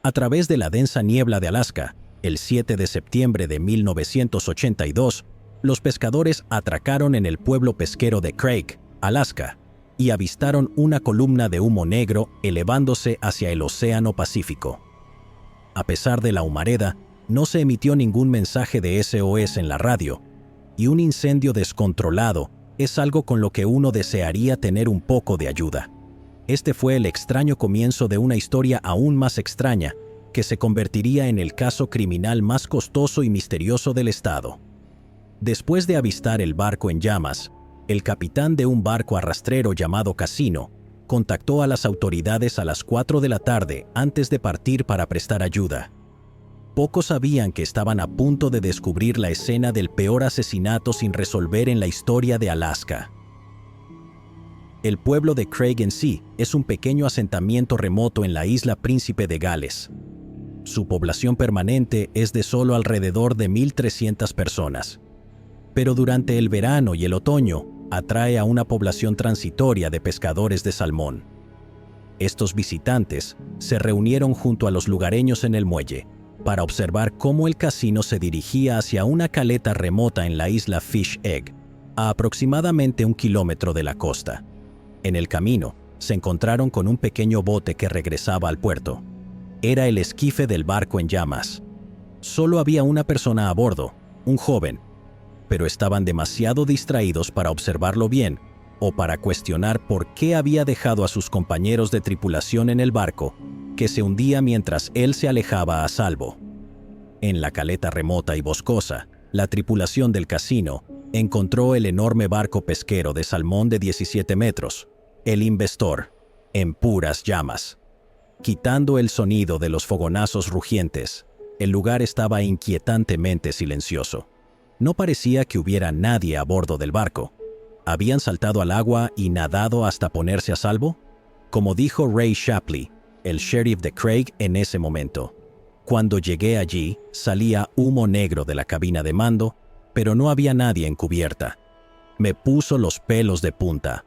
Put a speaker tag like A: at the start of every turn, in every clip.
A: A través de la densa niebla de Alaska, el 7 de septiembre de 1982, los pescadores atracaron en el pueblo pesquero de Craig, Alaska, y avistaron una columna de humo negro elevándose hacia el Océano Pacífico. A pesar de la humareda, no se emitió ningún mensaje de SOS en la radio, y un incendio descontrolado es algo con lo que uno desearía tener un poco de ayuda. Este fue el extraño comienzo de una historia aún más extraña, que se convertiría en el caso criminal más costoso y misterioso del estado. Después de avistar el barco en llamas, el capitán de un barco arrastrero llamado Casino contactó a las autoridades a las 4 de la tarde antes de partir para prestar ayuda. Pocos sabían que estaban a punto de descubrir la escena del peor asesinato sin resolver en la historia de Alaska. El pueblo de Craig en sí es un pequeño asentamiento remoto en la isla Príncipe de Gales. Su población permanente es de solo alrededor de 1,300 personas. Pero durante el verano y el otoño, atrae a una población transitoria de pescadores de salmón. Estos visitantes se reunieron junto a los lugareños en el muelle para observar cómo el casino se dirigía hacia una caleta remota en la isla Fish Egg, a aproximadamente 1 kilómetro de la costa. En el camino, se encontraron con un pequeño bote que regresaba al puerto. Era el esquife del barco en llamas. Solo había una persona a bordo, un joven, pero estaban demasiado distraídos para observarlo bien o para cuestionar por qué había dejado a sus compañeros de tripulación en el barco, que se hundía mientras él se alejaba a salvo. En la caleta remota y boscosa, la tripulación del casino encontró el enorme barco pesquero de salmón de 17 metros, el Investor, en puras llamas. Quitando el sonido de los fogonazos rugientes, el lugar estaba inquietantemente silencioso. No parecía que hubiera nadie a bordo del barco. ¿Habían saltado al agua y nadado hasta ponerse a salvo? Como dijo Ray Shapley, el sheriff de Craig en ese momento. Cuando llegué allí, salía humo negro de la cabina de mando, pero no había nadie en cubierta. Me puso los pelos de punta.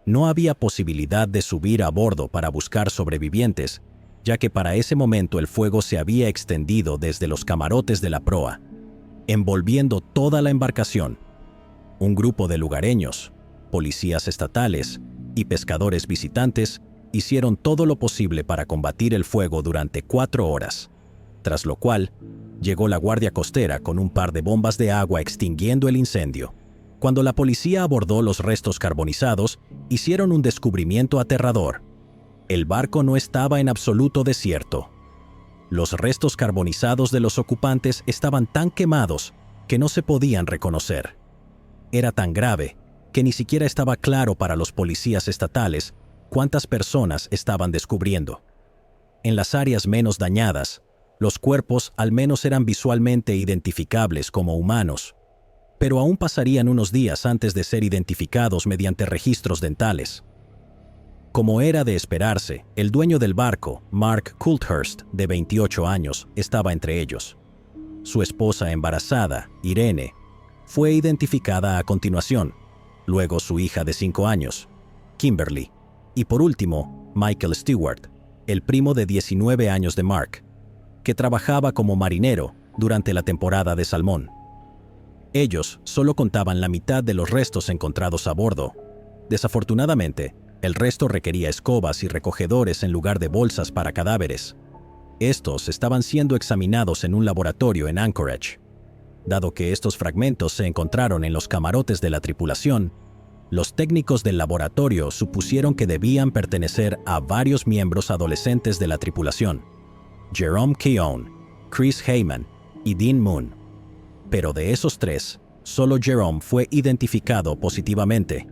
A: No había posibilidad de subir a bordo para buscar sobrevivientes, ya que para ese momento el fuego se había extendido desde los camarotes de la proa, envolviendo toda la embarcación. Un grupo de lugareños, policías estatales y pescadores visitantes hicieron todo lo posible para combatir el fuego durante 4 horas, tras lo cual llegó la Guardia Costera con un par de bombas de agua extinguiendo el incendio. Cuando la policía abordó los restos carbonizados, hicieron un descubrimiento aterrador. El barco no estaba en absoluto desierto. Los restos carbonizados de los ocupantes estaban tan quemados que no se podían reconocer. Era tan grave que ni siquiera estaba claro para los policías estatales cuántas personas estaban descubriendo. En las áreas menos dañadas, los cuerpos al menos eran visualmente identificables como humanos, pero aún pasarían unos días antes de ser identificados mediante registros dentales. Como era de esperarse, el dueño del barco, Mark Coulthurst, de 28 años, estaba entre ellos. Su esposa embarazada, Irene, fue identificada a continuación, luego su hija de 5 años, Kimberly, y por último, Michael Stewart, el primo de 19 años de Mark, que trabajaba como marinero durante la temporada de salmón. Ellos solo contaban la mitad de los restos encontrados a bordo. Desafortunadamente, el resto requería escobas y recogedores en lugar de bolsas para cadáveres. Estos estaban siendo examinados en un laboratorio en Anchorage. Dado que estos fragmentos se encontraron en los camarotes de la tripulación, los técnicos del laboratorio supusieron que debían pertenecer a varios miembros adolescentes de la tripulación: Jerome Keown, Chris Heyman y Dean Moon. Pero de esos 3, solo Jerome fue identificado positivamente.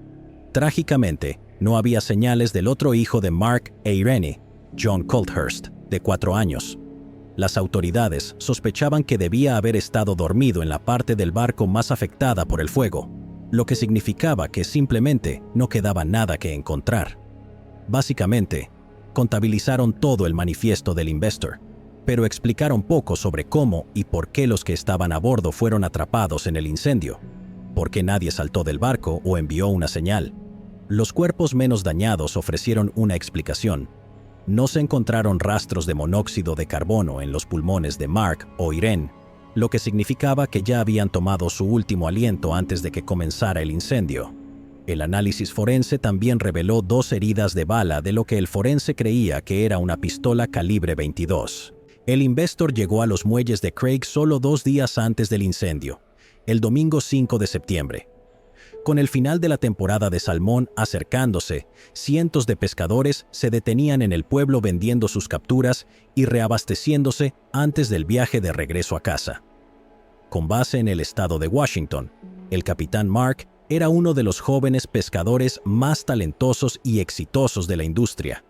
A: Trágicamente, no había señales del otro hijo de Mark e Irene, John Coulthurst, de 4 años. Las autoridades sospechaban que debía haber estado dormido en la parte del barco más afectada por el fuego, lo que significaba que simplemente no quedaba nada que encontrar. Básicamente, contabilizaron todo el manifiesto del Investor, pero explicaron poco sobre cómo y por qué los que estaban a bordo fueron atrapados en el incendio, por qué nadie saltó del barco o envió una señal. Los cuerpos menos dañados ofrecieron una explicación. No se encontraron rastros de monóxido de carbono en los pulmones de Mark o Irene, lo que significaba que ya habían tomado su último aliento antes de que comenzara el incendio. El análisis forense también reveló 2 heridas de bala de lo que el forense creía que era una pistola calibre 22. El Investor llegó a los muelles de Craig solo 2 días antes del incendio, el domingo 5 de septiembre. Con el final de la temporada de salmón acercándose, cientos de pescadores se detenían en el pueblo vendiendo sus capturas y reabasteciéndose antes del viaje de regreso a casa. Con base en el estado de Washington, el capitán Mark era uno de los jóvenes pescadores más talentosos y exitosos de la industria.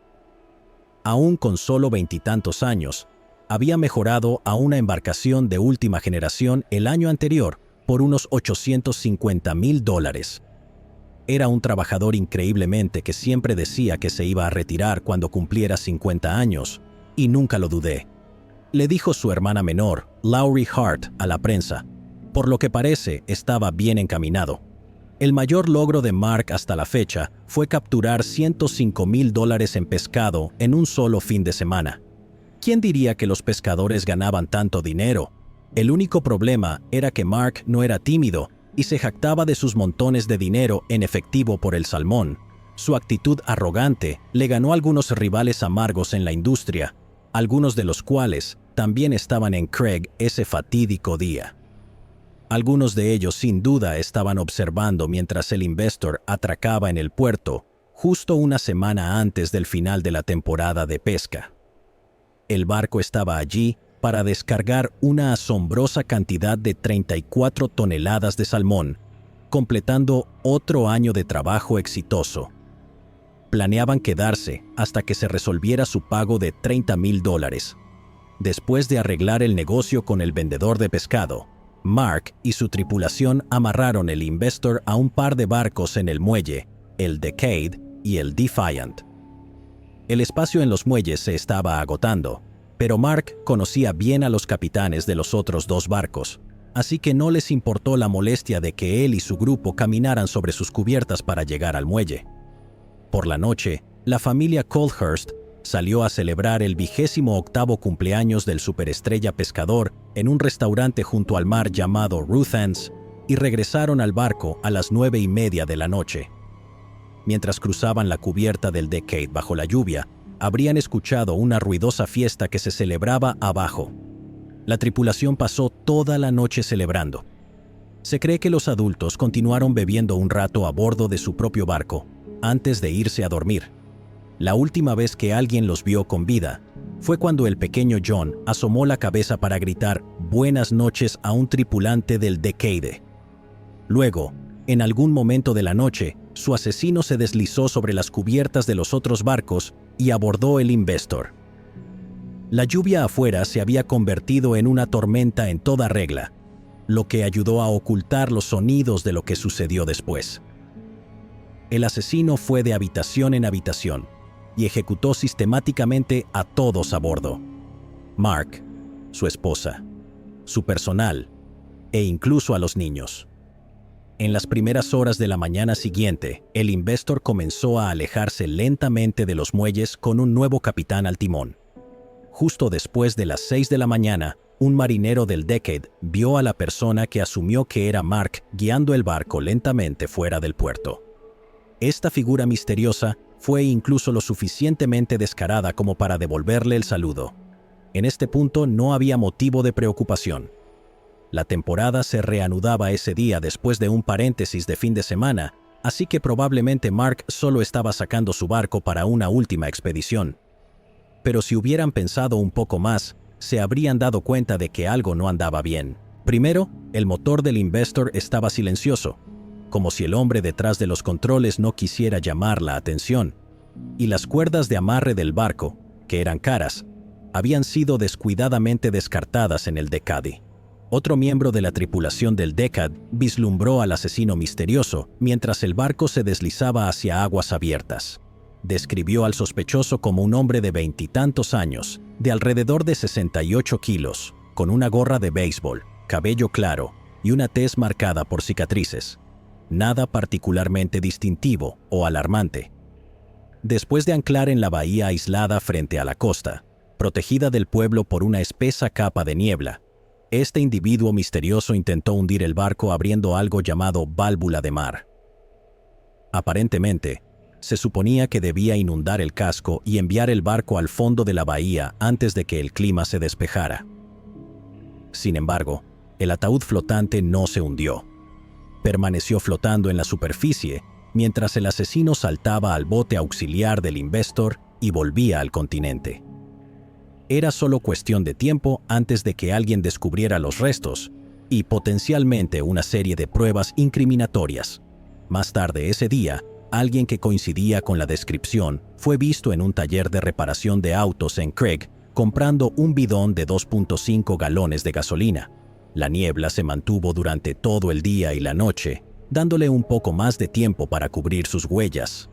A: Aún con solo 20 y tantos años, había mejorado a una embarcación de última generación el año anterior por unos $850,000. Era un trabajador increíblemente que siempre decía que se iba a retirar cuando cumpliera 50 años, y nunca lo dudé. Le dijo su hermana menor, Laurie Hart, a la prensa. Por lo que parece, estaba bien encaminado. El mayor logro de Mark hasta la fecha fue capturar $105,000 en pescado en un solo fin de semana. ¿Quién diría que los pescadores ganaban tanto dinero? El único problema era que Mark no era tímido y se jactaba de sus montones de dinero en efectivo por el salmón. Su actitud arrogante le ganó a algunos rivales amargos en la industria, algunos de los cuales también estaban en Craig ese fatídico día. Algunos de ellos sin duda estaban observando mientras el Investor atracaba en el puerto, justo una semana antes del final de la temporada de pesca. El barco estaba allí para descargar una asombrosa cantidad de 34 toneladas de salmón, completando otro año de trabajo exitoso. Planeaban quedarse hasta que se resolviera su pago de $30,000. Después de arreglar el negocio con el vendedor de pescado, Mark y su tripulación amarraron el Investor a un par de barcos en el muelle, el Decade y el Defiant. El espacio en los muelles se estaba agotando, pero Mark conocía bien a los capitanes de los otros 2 barcos, así que no les importó la molestia de que él y su grupo caminaran sobre sus cubiertas para llegar al muelle. Por la noche, la familia Colhurst salió a celebrar el 28º cumpleaños del superestrella pescador en un restaurante junto al mar llamado Ruthans y regresaron al barco a las 9:30 de la noche. Mientras cruzaban la cubierta del Decade bajo la lluvia, habrían escuchado una ruidosa fiesta que se celebraba abajo. La tripulación pasó toda la noche celebrando. Se cree que los adultos continuaron bebiendo un rato a bordo de su propio barco, antes de irse a dormir. La última vez que alguien los vio con vida fue cuando el pequeño John asomó la cabeza para gritar buenas noches a un tripulante del Decade. Luego, en algún momento de la noche, su asesino se deslizó sobre las cubiertas de los otros barcos y abordó el Investor. La lluvia afuera se había convertido en una tormenta en toda regla, lo que ayudó a ocultar los sonidos de lo que sucedió después. El asesino fue de habitación en habitación y ejecutó sistemáticamente a todos a bordo: Mark, su esposa, su personal e incluso a los niños. En las primeras horas de la mañana siguiente, el Investor comenzó a alejarse lentamente de los muelles con un nuevo capitán al timón. Justo después de las 6 de la mañana, un marinero del Decade vio a la persona que asumió que era Mark guiando el barco lentamente fuera del puerto. Esta figura misteriosa fue incluso lo suficientemente descarada como para devolverle el saludo. En este punto no había motivo de preocupación. La temporada se reanudaba ese día después de un paréntesis de fin de semana, así que probablemente Mark solo estaba sacando su barco para una última expedición. Pero si hubieran pensado un poco más, se habrían dado cuenta de que algo no andaba bien. Primero, el motor del Investor estaba silencioso, como si el hombre detrás de los controles no quisiera llamar la atención, y las cuerdas de amarre del barco, que eran caras, habían sido descuidadamente descartadas en el Decade. Otro miembro de la tripulación del Decade vislumbró al asesino misterioso mientras el barco se deslizaba hacia aguas abiertas. Describió al sospechoso como un hombre de 20 y tantos años, de alrededor de 68 kilos, con una gorra de béisbol, cabello claro y una tez marcada por cicatrices. Nada particularmente distintivo o alarmante. Después de anclar en la bahía aislada frente a la costa, protegida del pueblo por una espesa capa de niebla, este individuo misterioso intentó hundir el barco abriendo algo llamado válvula de mar. Aparentemente, se suponía que debía inundar el casco y enviar el barco al fondo de la bahía antes de que el clima se despejara. Sin embargo, el ataúd flotante no se hundió. Permaneció flotando en la superficie mientras el asesino saltaba al bote auxiliar del Investor y volvía al continente. Era solo cuestión de tiempo antes de que alguien descubriera los restos y potencialmente una serie de pruebas incriminatorias. Más tarde ese día, alguien que coincidía con la descripción fue visto en un taller de reparación de autos en Craig comprando un bidón de 2.5 galones de gasolina. La niebla se mantuvo durante todo el día y la noche, dándole un poco más de tiempo para cubrir sus huellas.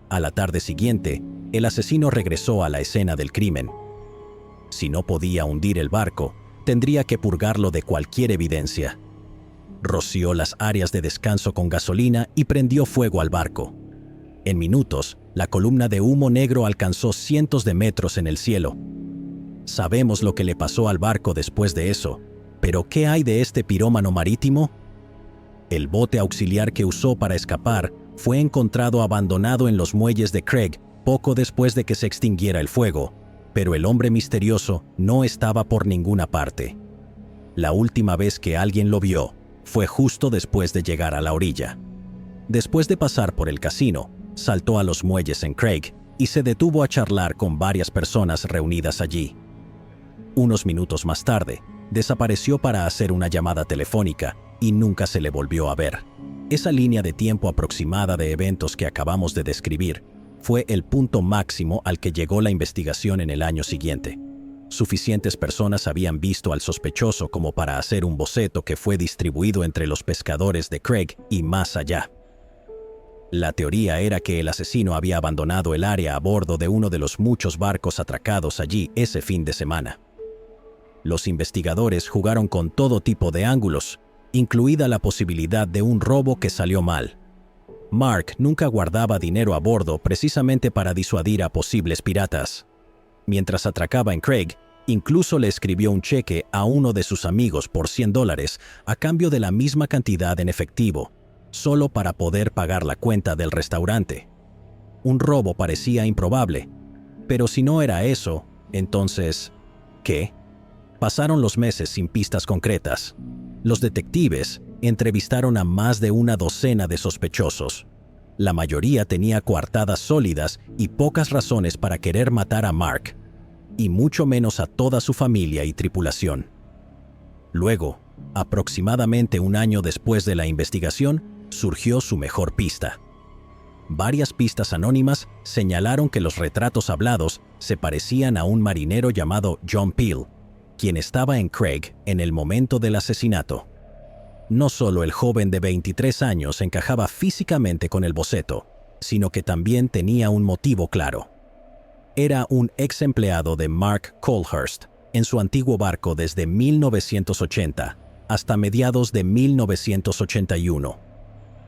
A: A la tarde siguiente, el asesino regresó a la escena del crimen. Si no podía hundir el barco, tendría que purgarlo de cualquier evidencia. Roció las áreas de descanso con gasolina y prendió fuego al barco. En minutos, la columna de humo negro alcanzó cientos de metros en el cielo. Sabemos lo que le pasó al barco después de eso, pero ¿qué hay de este pirómano marítimo? El bote auxiliar que usó para escapar fue encontrado abandonado en los muelles de Craig poco después de que se extinguiera el fuego, pero el hombre misterioso no estaba por ninguna parte. La última vez que alguien lo vio fue justo después de llegar a la orilla. Después de pasar por el casino, saltó a los muelles en Craig y se detuvo a charlar con varias personas reunidas allí. Unos minutos más tarde, desapareció para hacer una llamada telefónica y nunca se le volvió a ver. Esa línea de tiempo aproximada de eventos que acabamos de describir fue el punto máximo al que llegó la investigación en el año siguiente. Suficientes personas habían visto al sospechoso como para hacer un boceto que fue distribuido entre los pescadores de Craig y más allá. La teoría era que el asesino había abandonado el área a bordo de uno de los muchos barcos atracados allí ese fin de semana. Los investigadores jugaron con todo tipo de ángulos, incluida la posibilidad de un robo que salió mal. Mark nunca guardaba dinero a bordo precisamente para disuadir a posibles piratas. Mientras atracaba en Craig, incluso le escribió un cheque a uno de sus amigos por $100 a cambio de la misma cantidad en efectivo, solo para poder pagar la cuenta del restaurante. Un robo parecía improbable, pero si no era eso, entonces, ¿qué? Pasaron los meses sin pistas concretas. Los detectives entrevistaron a más de una docena de sospechosos. La mayoría tenía coartadas sólidas y pocas razones para querer matar a Mark, y mucho menos a toda su familia y tripulación. Luego, aproximadamente un año después de la investigación, surgió su mejor pista. Varias pistas anónimas señalaron que los retratos hablados se parecían a un marinero llamado John Peel, quien estaba en Craig en el momento del asesinato. No solo el joven de 23 años encajaba físicamente con el boceto, sino que también tenía un motivo claro. Era un ex empleado de Mark Colhurst en su antiguo barco desde 1980 hasta mediados de 1981.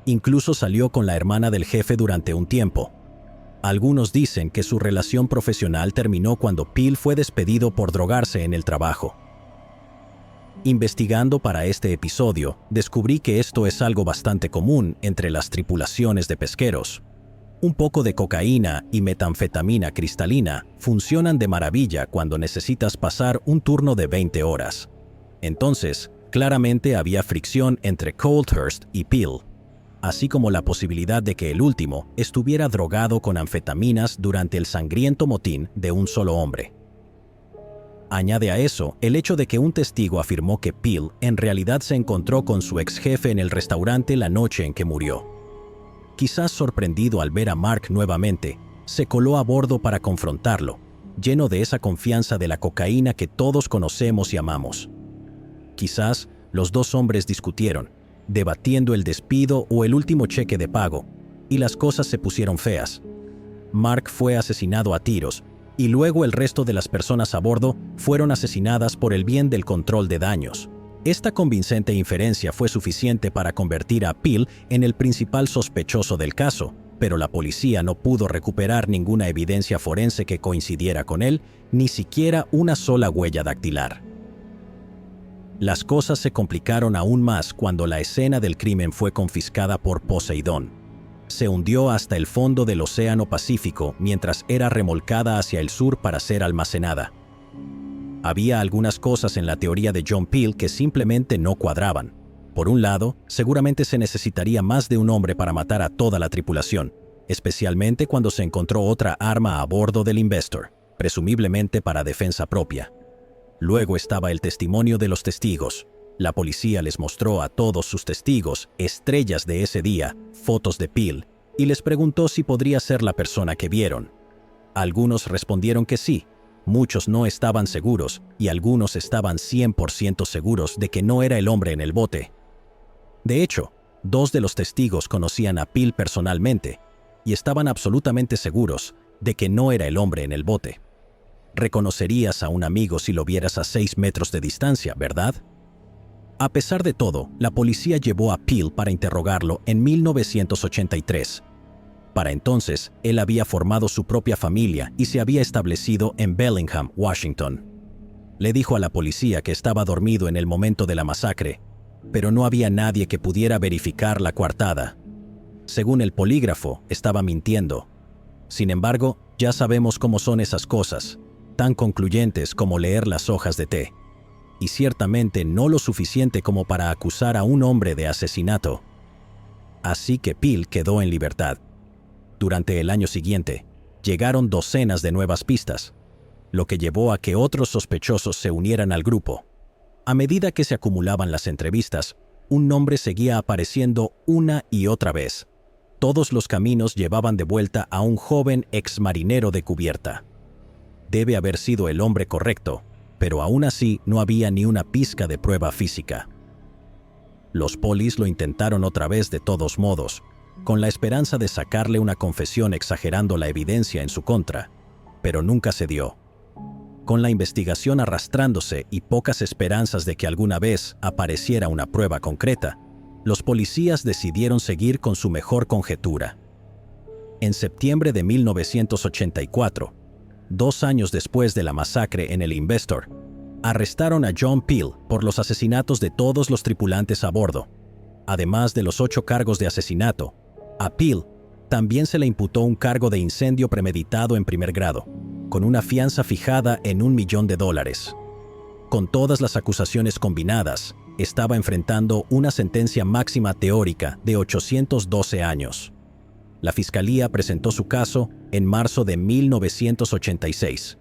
A: Incluso salió con la hermana del jefe durante un tiempo. Algunos dicen que su relación profesional terminó cuando Peel fue despedido por drogarse en el trabajo. Investigando para este episodio, descubrí que esto es algo bastante común entre las tripulaciones de pesqueros. Un poco de cocaína y metanfetamina cristalina funcionan de maravilla cuando necesitas pasar un turno de 20 horas. Entonces, claramente había fricción entre Colhurst y Peel, así como la posibilidad de que el último estuviera drogado con anfetaminas durante el sangriento motín de un solo hombre. Añade a eso el hecho de que un testigo afirmó que Peel en realidad se encontró con su ex jefe en el restaurante la noche en que murió. Quizás sorprendido al ver a Mark nuevamente, se coló a bordo para confrontarlo, lleno de esa confianza de la cocaína que todos conocemos y amamos. Quizás los dos hombres discutieron, debatiendo el despido o el último cheque de pago, y las cosas se pusieron feas. Mark fue asesinado a tiros, y luego el resto de las personas a bordo fueron asesinadas por el bien del control de daños. Esta convincente inferencia fue suficiente para convertir a Peel en el principal sospechoso del caso, pero la policía no pudo recuperar ninguna evidencia forense que coincidiera con él, ni siquiera una sola huella dactilar. Las cosas se complicaron aún más cuando la escena del crimen fue confiscada por Poseidón. Se hundió hasta el fondo del Océano Pacífico mientras era remolcada hacia el sur para ser almacenada. Había algunas cosas en la teoría de John Peel que simplemente no cuadraban. Por un lado, seguramente se necesitaría más de un hombre para matar a toda la tripulación, especialmente cuando se encontró otra arma a bordo del Investor, presumiblemente para defensa propia. Luego estaba el testimonio de los testigos. La policía les mostró a todos sus testigos, estrellas de ese día, fotos de Peel, y les preguntó si podría ser la persona que vieron. Algunos respondieron que sí, muchos no estaban seguros, y algunos estaban 100% seguros de que no era el hombre en el bote. De hecho, 2 de los testigos conocían a Peel personalmente, y estaban absolutamente seguros de que no era el hombre en el bote. Reconocerías a un amigo si lo vieras a 6 metros de distancia, ¿verdad? A pesar de todo, la policía llevó a Peel para interrogarlo en 1983. Para entonces, él había formado su propia familia y se había establecido en Bellingham, Washington. Le dijo a la policía que estaba dormido en el momento de la masacre, pero no había nadie que pudiera verificar la coartada. Según el polígrafo, estaba mintiendo. Sin embargo, ya sabemos cómo son esas cosas, tan concluyentes como leer las hojas de té. Y ciertamente no lo suficiente como para acusar a un hombre de asesinato. Así que Peel quedó en libertad. Durante el año siguiente, llegaron docenas de nuevas pistas, lo que llevó a que otros sospechosos se unieran al grupo. A medida que se acumulaban las entrevistas, un nombre seguía apareciendo una y otra vez. Todos los caminos llevaban de vuelta a un joven exmarinero de cubierta. Debe haber sido el hombre correcto, pero aún así no había ni una pizca de prueba física. Los polis lo intentaron otra vez de todos modos, con la esperanza de sacarle una confesión exagerando la evidencia en su contra, pero nunca se dio. Con la investigación arrastrándose y pocas esperanzas de que alguna vez apareciera una prueba concreta, los policías decidieron seguir con su mejor conjetura. En septiembre de 1984, 2 años después de la masacre en el Investor, arrestaron a John Peel por los asesinatos de todos los tripulantes a bordo. Además de los 8 cargos de asesinato, a Peel también se le imputó un cargo de incendio premeditado en primer grado, con una fianza fijada en $1 millón. Con todas las acusaciones combinadas, estaba enfrentando una sentencia máxima teórica de 812 años. La fiscalía presentó su caso en marzo de 1986,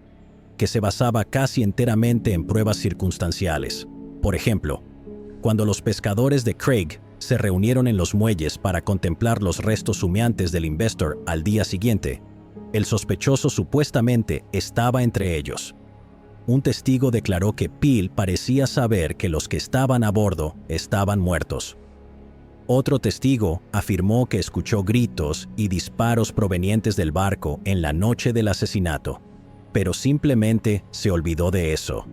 A: que se basaba casi enteramente en pruebas circunstanciales. Por ejemplo, cuando los pescadores de Craig se reunieron en los muelles para contemplar los restos humeantes del Investor al día siguiente, el sospechoso supuestamente estaba entre ellos. Un testigo declaró que Peel parecía saber que los que estaban a bordo estaban muertos. Otro testigo afirmó que escuchó gritos y disparos provenientes del barco en la noche del asesinato, pero simplemente se olvidó de eso.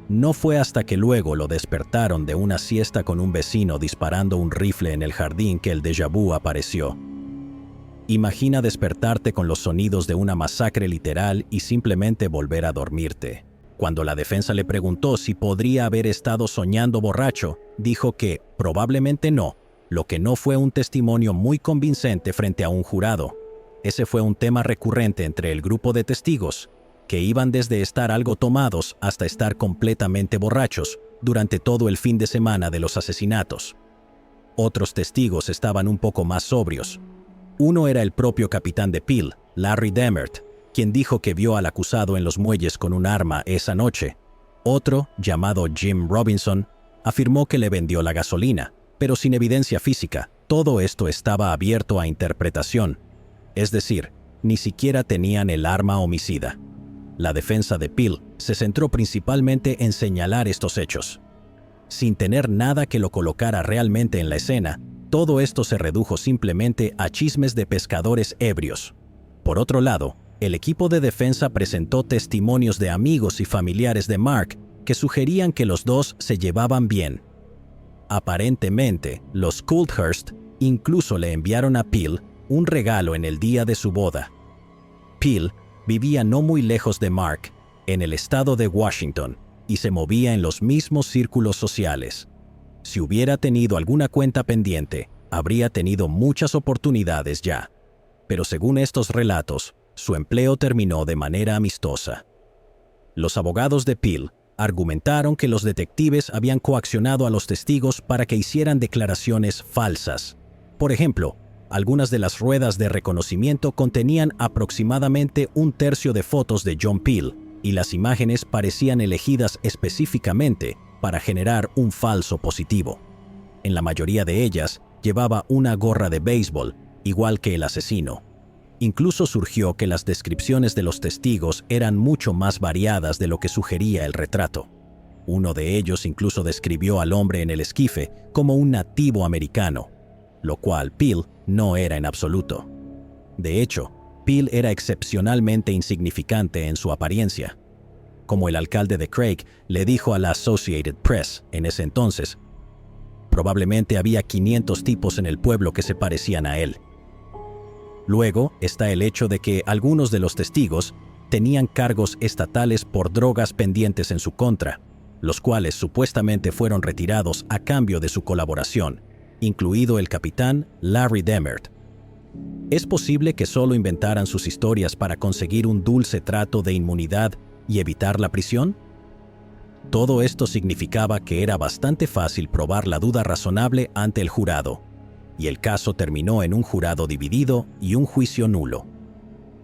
A: No fue hasta que luego lo despertaron de una siesta con un vecino disparando un rifle en el jardín que el déjà vu apareció. Imagina despertarte con los sonidos de una masacre literal y simplemente volver a dormirte. Cuando la defensa le preguntó si podría haber estado soñando borracho, dijo que probablemente no, lo que no fue un testimonio muy convincente frente a un jurado. Ese fue un tema recurrente entre el grupo de testigos, que iban desde estar algo tomados hasta estar completamente borrachos durante todo el fin de semana de los asesinatos. Otros testigos estaban un poco más sobrios. Uno era el propio capitán de Peel, Larry Demert, quien dijo que vio al acusado en los muelles con un arma esa noche. Otro, llamado Jim Robinson, afirmó que le vendió la gasolina, pero sin evidencia física. Todo esto estaba abierto a interpretación. Es decir, ni siquiera tenían el arma homicida. La defensa de Peel se centró principalmente en señalar estos hechos. Sin tener nada que lo colocara realmente en la escena, todo esto se redujo simplemente a chismes de pescadores ebrios. Por otro lado, el equipo de defensa presentó testimonios de amigos y familiares de Mark que sugerían que los dos se llevaban bien. Aparentemente, los Coulthurst incluso le enviaron a Peel un regalo en el día de su boda. Peel vivía no muy lejos de Mark, en el estado de Washington, y se movía en los mismos círculos sociales. Si hubiera tenido alguna cuenta pendiente, habría tenido muchas oportunidades ya. Pero según estos relatos, su empleo terminó de manera amistosa. Los abogados de Peel argumentaron que los detectives habían coaccionado a los testigos para que hicieran declaraciones falsas. Por ejemplo, algunas de las ruedas de reconocimiento contenían aproximadamente un tercio de fotos de John Peel, y las imágenes parecían elegidas específicamente para generar un falso positivo. En la mayoría de ellas, llevaba una gorra de béisbol, igual que el asesino. Incluso surgió que las descripciones de los testigos eran mucho más variadas de lo que sugería el retrato. Uno de ellos incluso describió al hombre en el esquife como un nativo americano, lo cual Peel no era en absoluto. De hecho, Peel era excepcionalmente insignificante en su apariencia. Como el alcalde de Craig le dijo a la Associated Press en ese entonces, probablemente había 500 tipos en el pueblo que se parecían a él. Luego está el hecho de que algunos de los testigos tenían cargos estatales por drogas pendientes en su contra, los cuales supuestamente fueron retirados a cambio de su colaboración, incluido el capitán Larry Demert. ¿Es posible que solo inventaran sus historias para conseguir un dulce trato de inmunidad y evitar la prisión? Todo esto significaba que era bastante fácil probar la duda razonable ante el jurado, y el caso terminó en un jurado dividido y un juicio nulo.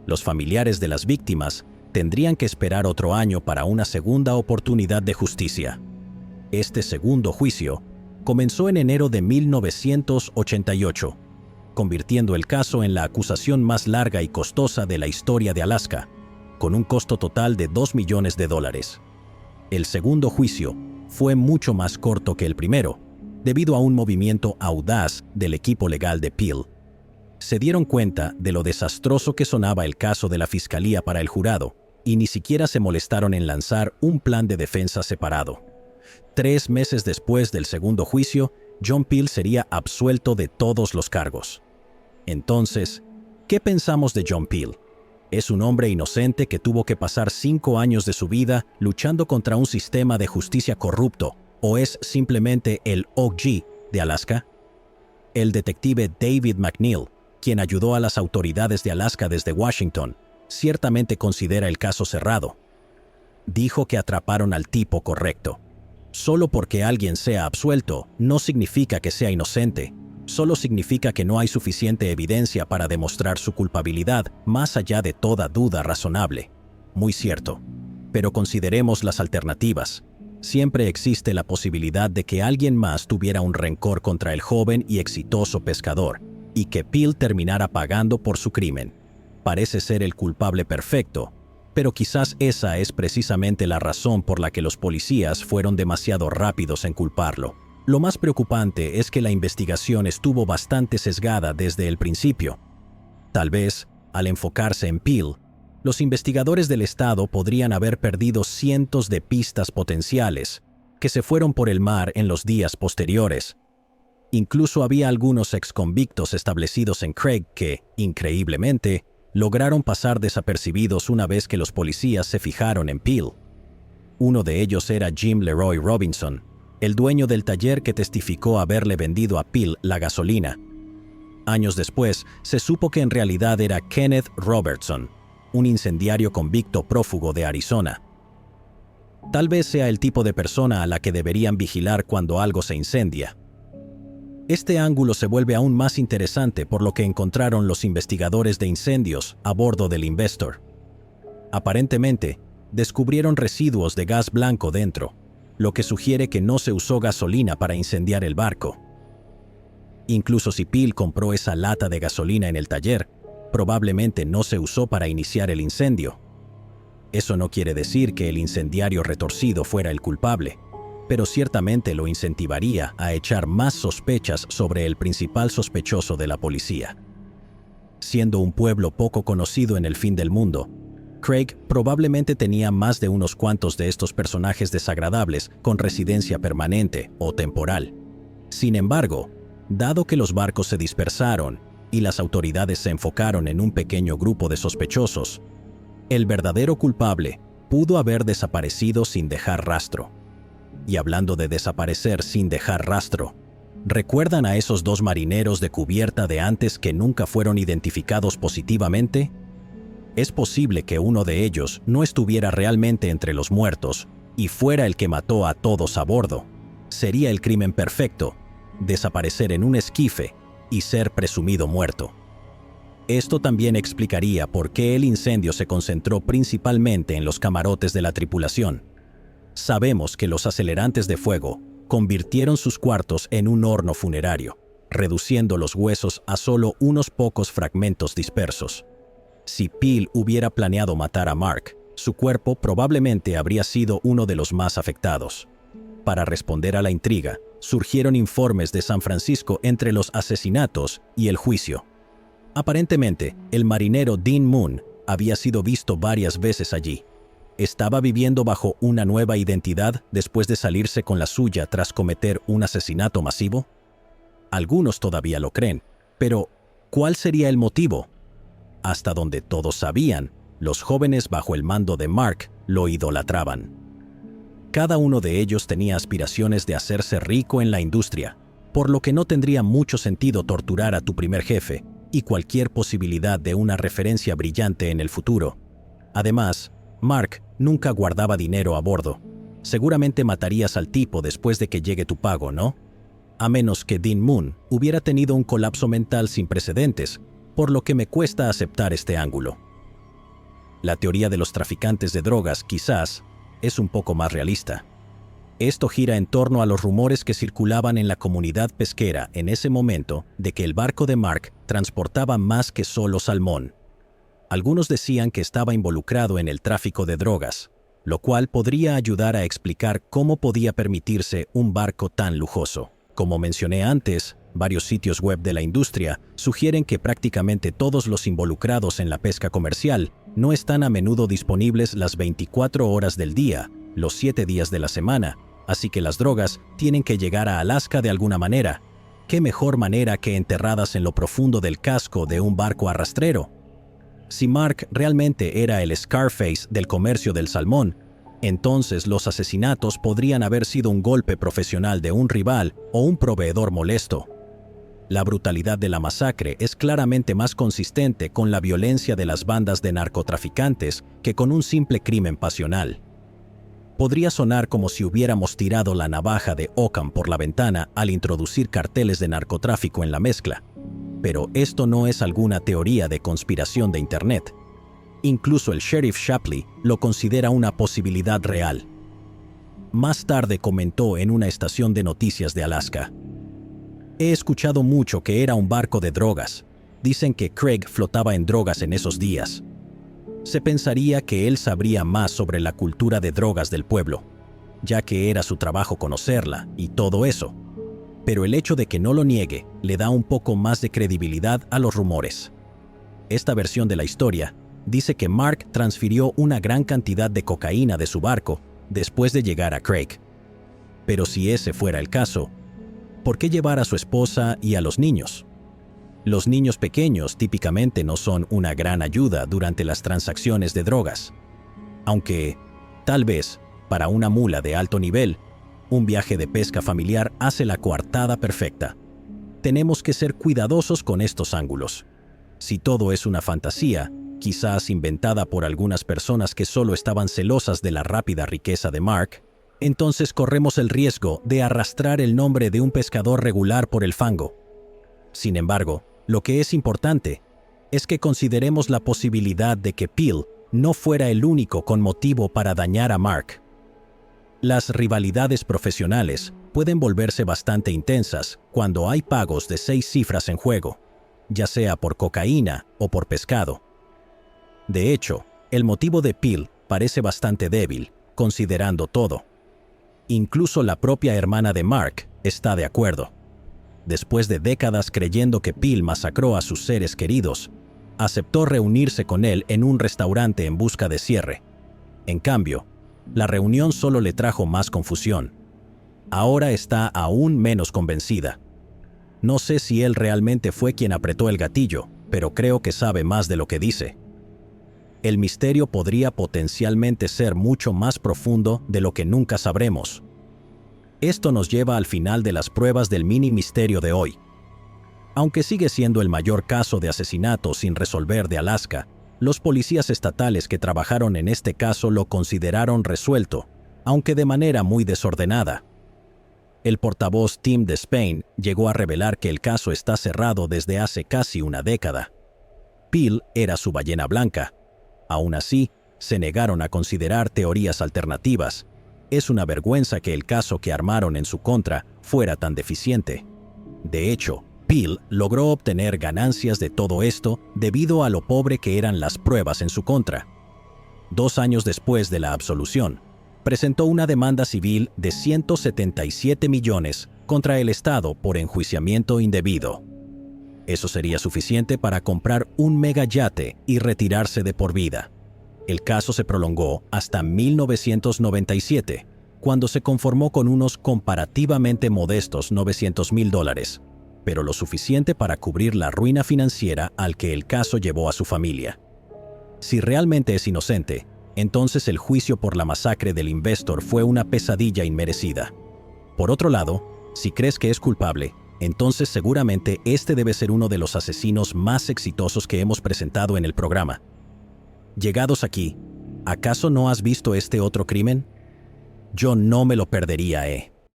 A: Los familiares de las víctimas tendrían que esperar otro año para una segunda oportunidad de justicia. Este segundo juicio comenzó en enero de 1988, convirtiendo el caso en la acusación más larga y costosa de la historia de Alaska, con un costo total de $2 millones. El segundo juicio fue mucho más corto que el primero, debido a un movimiento audaz del equipo legal de Peel. Se dieron cuenta de lo desastroso que sonaba el caso de la fiscalía para el jurado, y ni siquiera se molestaron en lanzar un plan de defensa separado. 3 meses después del segundo juicio, John Peel sería absuelto de todos los cargos. Entonces, ¿qué pensamos de John Peel? ¿Es un hombre inocente que tuvo que pasar 5 años de su vida luchando contra un sistema de justicia corrupto, o es simplemente el OG de Alaska? El detective David McNeil, quien ayudó a las autoridades de Alaska desde Washington, ciertamente considera el caso cerrado. Dijo que atraparon al tipo correcto. Solo porque alguien sea absuelto no significa que sea inocente. Solo significa que no hay suficiente evidencia para demostrar su culpabilidad más allá de toda duda razonable. Muy cierto. Pero consideremos las alternativas. Siempre existe la posibilidad de que alguien más tuviera un rencor contra el joven y exitoso pescador, y que Peel terminara pagando por su crimen. Parece ser el culpable perfecto, pero quizás esa es precisamente la razón por la que los policías fueron demasiado rápidos en culparlo. Lo más preocupante es que la investigación estuvo bastante sesgada desde el principio. Tal vez, al enfocarse en Peel, los investigadores del estado podrían haber perdido cientos de pistas potenciales que se fueron por el mar en los días posteriores. Incluso había algunos exconvictos establecidos en Craig que, increíblemente, lograron pasar desapercibidos una vez que los policías se fijaron en Peel. Uno de ellos era Jim Leroy Robinson, el dueño del taller que testificó haberle vendido a Peel la gasolina. Años después, se supo que en realidad era Kenneth Robertson, un incendiario convicto prófugo de Arizona. Tal vez sea el tipo de persona a la que deberían vigilar cuando algo se incendia. Este ángulo se vuelve aún más interesante por lo que encontraron los investigadores de incendios a bordo del Investor. Aparentemente, descubrieron residuos de gas blanco dentro, lo que sugiere que no se usó gasolina para incendiar el barco. Incluso si Peel compró esa lata de gasolina en el taller, probablemente no se usó para iniciar el incendio. Eso no quiere decir que el incendiario retorcido fuera el culpable, pero ciertamente lo incentivaría a echar más sospechas sobre el principal sospechoso de la policía. Siendo un pueblo poco conocido en el fin del mundo, Craig probablemente tenía más de unos cuantos de estos personajes desagradables con residencia permanente o temporal. Sin embargo, dado que los barcos se dispersaron y las autoridades se enfocaron en un pequeño grupo de sospechosos, el verdadero culpable pudo haber desaparecido sin dejar rastro. Y hablando de desaparecer sin dejar rastro, ¿recuerdan a esos 2 marineros de cubierta de antes que nunca fueron identificados positivamente? Es posible que uno de ellos no estuviera realmente entre los muertos y fuera el que mató a todos a bordo. Sería el crimen perfecto, desaparecer en un esquife y ser presumido muerto. Esto también explicaría por qué el incendio se concentró principalmente en los camarotes de la tripulación. Sabemos que los acelerantes de fuego convirtieron sus cuartos en un horno funerario, reduciendo los huesos a solo unos pocos fragmentos dispersos. Si Peel hubiera planeado matar a Mark, su cuerpo probablemente habría sido uno de los más afectados. Para responder a la intriga, surgieron informes de San Francisco entre los asesinatos y el juicio. Aparentemente, el marinero Dean Moon había sido visto varias veces allí. ¿Estaba viviendo bajo una nueva identidad después de salirse con la suya tras cometer un asesinato masivo? Algunos todavía lo creen, pero ¿cuál sería el motivo? Hasta donde todos sabían, los jóvenes bajo el mando de Mark lo idolatraban. Cada uno de ellos tenía aspiraciones de hacerse rico en la industria, por lo que no tendría mucho sentido torturar a tu primer jefe y cualquier posibilidad de una referencia brillante en el futuro. Además, Mark nunca guardaba dinero a bordo. Seguramente matarías al tipo después de que llegue tu pago, ¿no? A menos que Dean Moon hubiera tenido un colapso mental sin precedentes, por lo que me cuesta aceptar este ángulo. La teoría de los traficantes de drogas, quizás, es un poco más realista. Esto gira en torno a los rumores que circulaban en la comunidad pesquera en ese momento de que el barco de Mark transportaba más que solo salmón. Algunos decían que estaba involucrado en el tráfico de drogas, lo cual podría ayudar a explicar cómo podía permitirse un barco tan lujoso. Como mencioné antes, varios sitios web de la industria sugieren que prácticamente todos los involucrados en la pesca comercial no están a menudo disponibles las 24 horas del día, los 7 días de la semana, así que las drogas tienen que llegar a Alaska de alguna manera. ¿Qué mejor manera que enterradas en lo profundo del casco de un barco arrastrero? Si Mark realmente era el Scarface del comercio del salmón, entonces los asesinatos podrían haber sido un golpe profesional de un rival o un proveedor molesto. La brutalidad de la masacre es claramente más consistente con la violencia de las bandas de narcotraficantes que con un simple crimen pasional. Podría sonar como si hubiéramos tirado la navaja de Occam por la ventana al introducir carteles de narcotráfico en la mezcla, pero esto no es alguna teoría de conspiración de Internet. Incluso el sheriff Shapley lo considera una posibilidad real. Más tarde comentó en una estación de noticias de Alaska: "He escuchado mucho que era un barco de drogas. Dicen que Craig flotaba en drogas en esos días. Se pensaría que él sabría más sobre la cultura de drogas del pueblo, ya que era su trabajo conocerla y todo eso. Pero el hecho de que no lo niegue le da un poco más de credibilidad a los rumores". Esta versión de la historia dice que Mark transfirió una gran cantidad de cocaína de su barco después de llegar a Craig. Pero si ese fuera el caso, ¿por qué llevar a su esposa y a los niños? Los niños pequeños típicamente no son una gran ayuda durante las transacciones de drogas. Aunque, tal vez, para una mula de alto nivel, un viaje de pesca familiar hace la coartada perfecta. Tenemos que ser cuidadosos con estos ángulos. Si todo es una fantasía, quizás inventada por algunas personas que solo estaban celosas de la rápida riqueza de Mark, entonces corremos el riesgo de arrastrar el nombre de un pescador regular por el fango. Sin embargo, lo que es importante es que consideremos la posibilidad de que Peel no fuera el único con motivo para dañar a Mark. Las rivalidades profesionales pueden volverse bastante intensas cuando hay pagos de 6 cifras en juego, ya sea por cocaína o por pescado. De hecho, el motivo de Peel parece bastante débil, considerando todo. Incluso la propia hermana de Mark está de acuerdo. Después de décadas creyendo que Peel masacró a sus seres queridos, aceptó reunirse con él en un restaurante en busca de cierre. En cambio, la reunión solo le trajo más confusión. Ahora está aún menos convencida. No sé si él realmente fue quien apretó el gatillo, pero creo que sabe más de lo que dice. El misterio podría potencialmente ser mucho más profundo de lo que nunca sabremos. Esto nos lleva al final de las pruebas del mini misterio de hoy. Aunque sigue siendo el mayor caso de asesinato sin resolver de Alaska, los policías estatales que trabajaron en este caso lo consideraron resuelto, aunque de manera muy desordenada. El portavoz Tim Despayne llegó a revelar que el caso está cerrado desde hace casi una década. Peel era su ballena blanca. Aún así, se negaron a considerar teorías alternativas. Es una vergüenza que el caso que armaron en su contra fuera tan deficiente. De hecho, Peel logró obtener ganancias de todo esto debido a lo pobre que eran las pruebas en su contra. 2 años después de la absolución, presentó una demanda civil de 177 millones contra el Estado por enjuiciamiento indebido. Eso sería suficiente para comprar un megayate y retirarse de por vida. El caso se prolongó hasta 1997, cuando se conformó con unos comparativamente modestos $900,000, pero lo suficiente para cubrir la ruina financiera al que el caso llevó a su familia. Si realmente es inocente, entonces el juicio por la masacre del Investor fue una pesadilla inmerecida. Por otro lado, si crees que es culpable, entonces seguramente este debe ser uno de los asesinos más exitosos que hemos presentado en el programa. Llegados aquí, ¿acaso no has visto este otro crimen? Yo no me lo perdería,